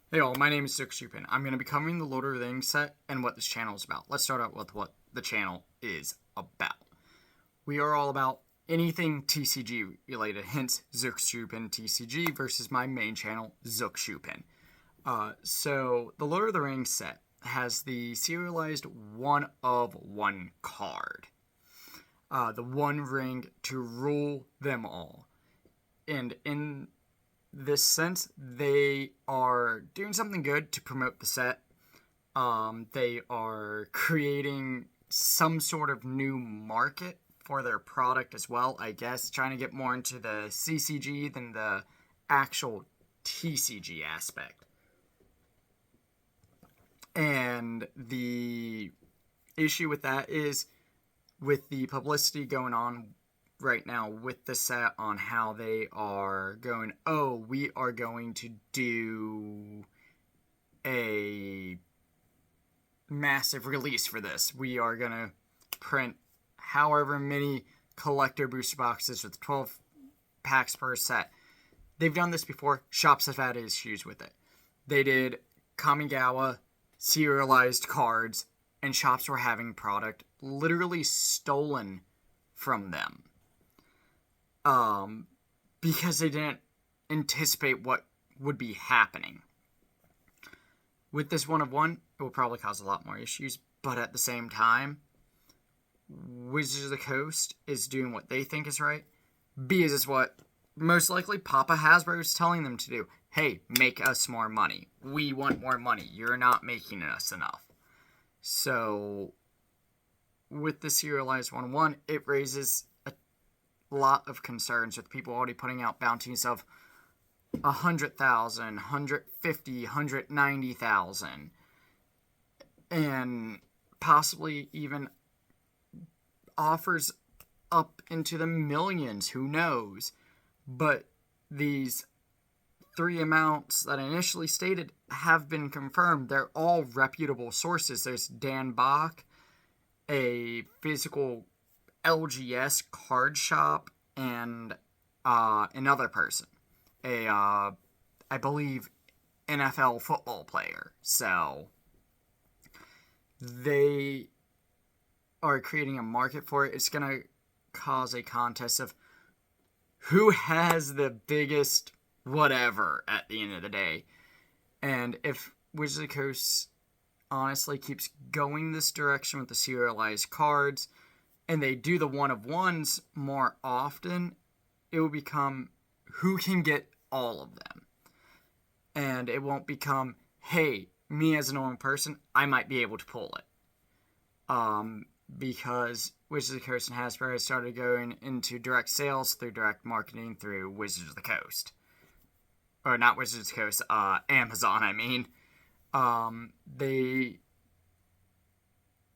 Hey all, my name is Dick Shupin. I'm going to be covering the Lord of the Rings set and what this channel is about. Let's start out with what the channel is about. We are all about anything TCG related, hence Zook Shupin TCG versus my main channel, Zook Shupin. So the Lord of the Rings set has the serialized one of one card. The one ring to rule them all. And in this sense, they are doing something good to promote the set. They are creating some sort of new market for their product as well, I guess, trying to get more into the CCG than the actual TCG aspect. And the issue with that is with the publicity going on right now with the set on how they are going, oh, we are going to do a massive release for this. We are going to print however many collector booster boxes with 12 packs per set. They've done this before. Shops have had issues with it. They did Kamigawa serialized cards, and shops were having product literally stolen from them. Because they didn't anticipate what would be happening. With this one of one, it will probably cause a lot more issues, but at the same time, Wizards of the Coast is doing what they think is right. B is what most likely Papa Hasbro is telling them to do. Hey, make us more money. We want more money. You're not making us enough. So, with the serialized 1-1, it raises a lot of concerns with people already putting out bounties of 100,000, 150, 190,000, and possibly even offers up into the millions, who knows. But these three amounts that I initially stated have been confirmed. They're all reputable sources. There's Dan Bach, a physical LGS card shop, and another person, I believe, NFL football player. So they are creating a market for it. It's going to cause a contest of who has the biggest whatever at the end of the day. And if Wizards of the Coast honestly keeps going this direction with the serialized cards, and they do the one of ones more often, it will become who can get all of them. And it won't become, hey, me as a normal person, I might be able to pull it. Because Wizards of the Coast and Hasbro has started going into direct sales through direct marketing through Wizards of the Coast. Or not Wizards of the Coast, Amazon, I mean. They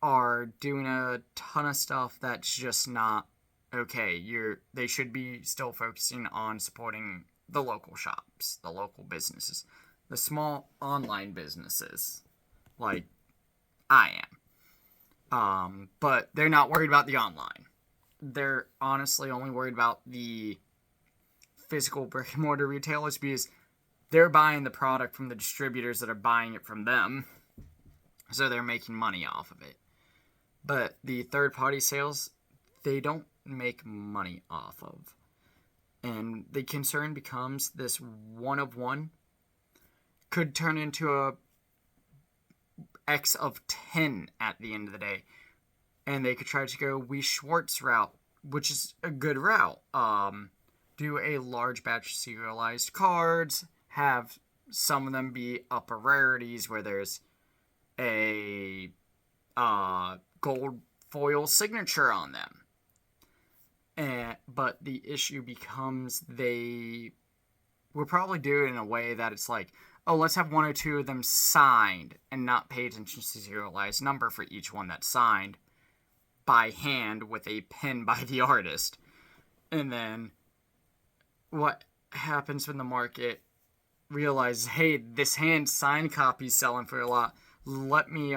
are doing a ton of stuff that's just not okay. They should be still focusing on supporting the local shops, the local businesses, the small online businesses, like I am. But they're not worried about the online. They're honestly only worried about the physical brick and mortar retailers because they're buying the product from the distributors that are buying it from them. So they're making money off of it. But the third-party sales, they don't make money off of. And the concern becomes this one of one could turn into a X of 10 at the end of the day. And they could try to go Wee Schwartz route, which is a good route. Do a large batch of serialized cards, have some of them be upper rarities where there's a gold foil signature on them. But the issue becomes they will probably do it in a way that it's like, oh, let's have one or two of them signed and not pay attention to the serialized number for each one that's signed by hand with a pen by the artist. And then what happens when the market realizes, hey, this hand signed copy is selling for a lot. Let me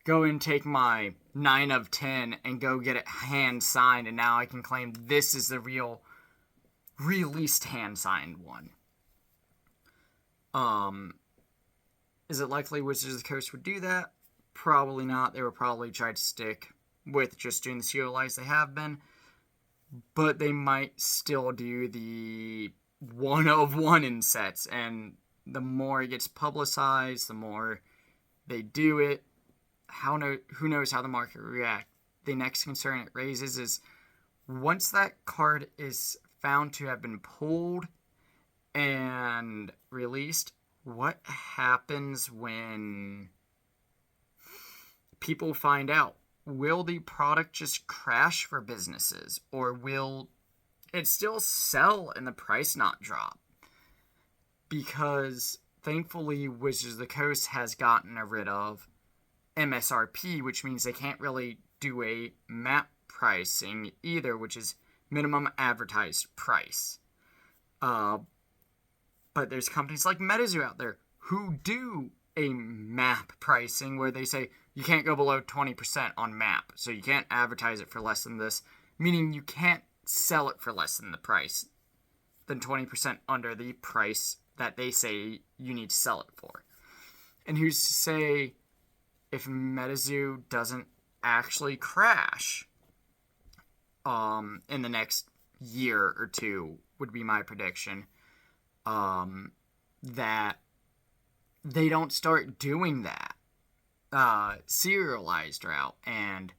go and take my 9 of 10 and go get it hand signed, and now I can claim this is the real released hand signed one. Is it likely Wizards of the Coast would do that? Probably not. They would probably try to stick with just doing the COLIs they have been. But they might still do the one-of-one in sets. And the more it gets publicized, the more they do it. Who knows how the market will react. The next concern it raises is once that card is found to have been pulled and released, what happens when people find out? Will the product just crash for businesses, or will it still sell and the price not drop? Because thankfully Wizards of the Coast has gotten rid of MSRP, which means they can't really do a map pricing either, which is minimum advertised price. But there's companies like MetaZoo out there who do a map pricing where they say you can't go below 20% on map, so you can't advertise it for less than this, meaning you can't sell it for less than the price, than 20% under the price that they say you need to sell it for. And who's to say if MetaZoo doesn't actually crash in the next year or two, would be my prediction, that they don't start doing that serialized route and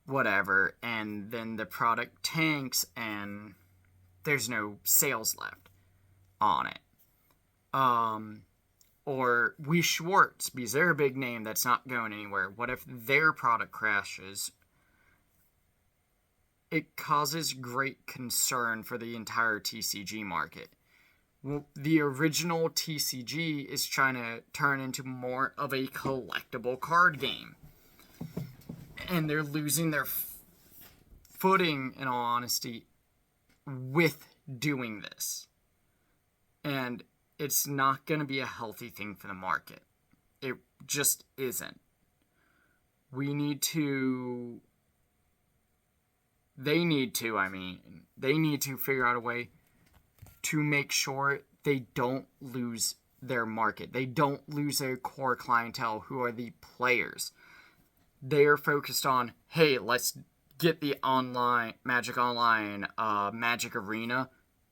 whatever, and then the product tanks and there's no sales left on it. Or We Schwartz, because they're a big name that's not going anywhere. What if their product crashes? It causes great concern for the entire TCG market. Well, the original TCG is trying to turn into more of a collectible card game. And they're losing their footing, in all honesty, with doing this. And it's not going to be a healthy thing for the market. It just isn't. They need to figure out a way to make sure they don't lose their market. They don't lose their core clientele, who are the players. They are focused on, hey, let's get the online, Magic Online, Magic Arena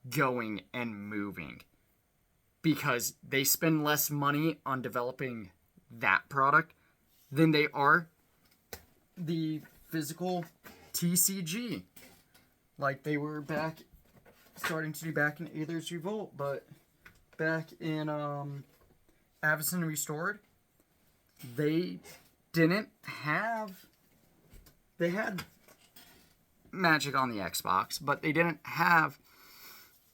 going and moving. Because they spend less money on developing that product than they are the physical TCG. Like they were starting to do back in Aether's Revolt, but back in Avacyn Restored, they had Magic on the Xbox, but they didn't have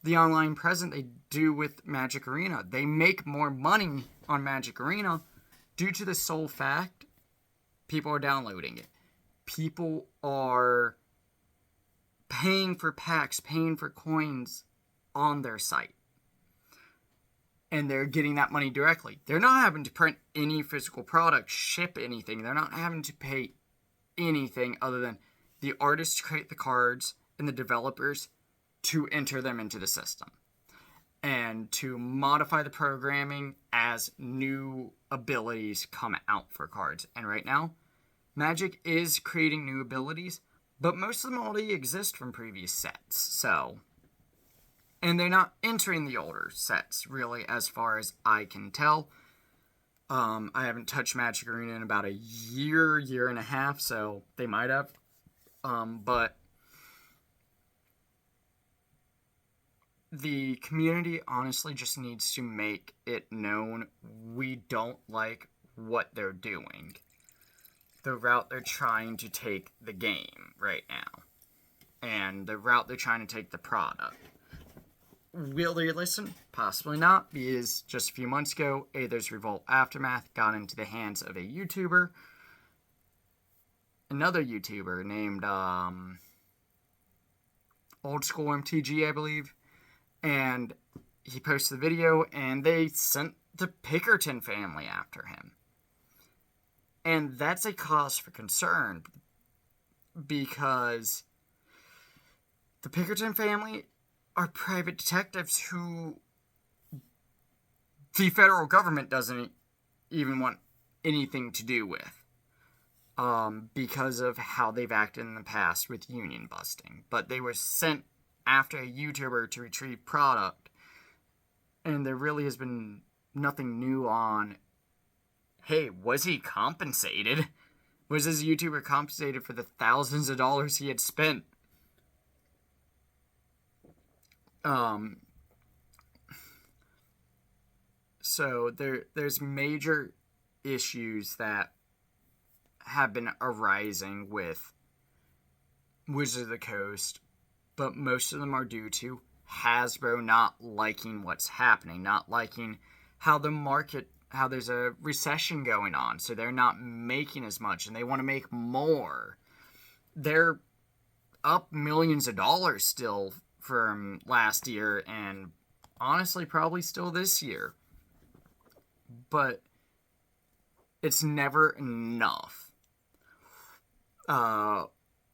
the online presence they do with Magic Arena. They make more money on Magic Arena due to the sole fact people are downloading it. People are paying for packs, paying for coins on their site. And they're getting that money directly. They're not having to print any physical product, ship anything. They're not having to pay anything other than the artists create the cards and the developers to enter them into the system. And to modify the programming as new abilities come out for cards. And right now, Magic is creating new abilities, but most of them already exist from previous sets. So, and they're not entering the older sets, really, as far as I can tell. I haven't touched Magic Arena in about a year and a half, so they might have. But the community honestly just needs to make it known we don't like what they're doing. The route they're trying to take the game right now. And the route they're trying to take the product. Will they listen? Possibly not, because just a few months ago, Aether's Revolt Aftermath got into the hands of a YouTuber. Another YouTuber named Old School MTG, I believe. And he posted the video, and they sent the Pickerton family after him. And that's a cause for concern, because the Pickerton family are private detectives who the federal government doesn't even want anything to do with, because of how they've acted in the past with union busting. But they were sent after a YouTuber to retrieve product, and there really has been nothing new on, hey, was he compensated? Was this YouTuber compensated for the thousands of dollars he had spent? So there's major issues that have been arising with Wizards of the Coast, but most of them are due to Hasbro not liking what's happening, not liking how the market, how there's a recession going on, so they're not making as much, and they want to make more. They're up millions of dollars still from last year, and honestly probably still this year. But it's never enough.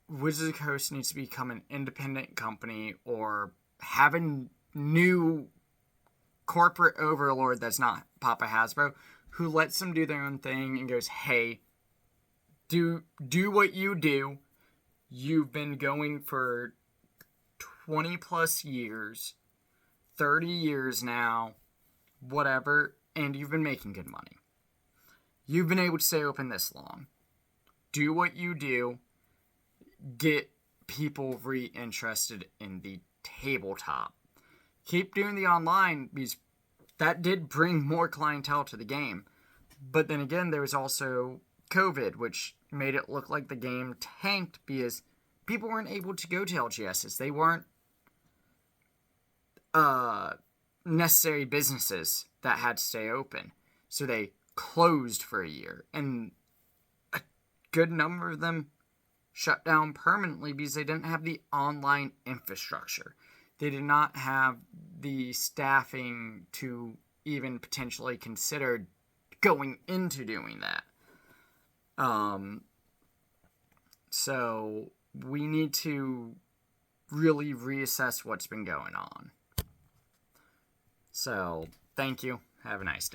Wizards of the Coast needs to become an independent company, or have a new corporate overlord that's not Papa Hasbro, who lets them do their own thing and goes, hey, do what you do. You've been going for 20 plus years, 30 years now, whatever, and you've been making good money. You've been able to stay open this long. Do what you do. Get people reinterested in the tabletop. Keep doing the online, because that did bring more clientele to the game. But then again, there was also COVID, which made it look like the game tanked because people weren't able to go to LGSs. They weren't necessary businesses that had to stay open. So they closed for a year. And a good number of them shut down permanently because they didn't have the online infrastructure. They did not have the staffing to even potentially consider going into doing that. So we need to really reassess what's been going on. So, thank you. Have a nice day.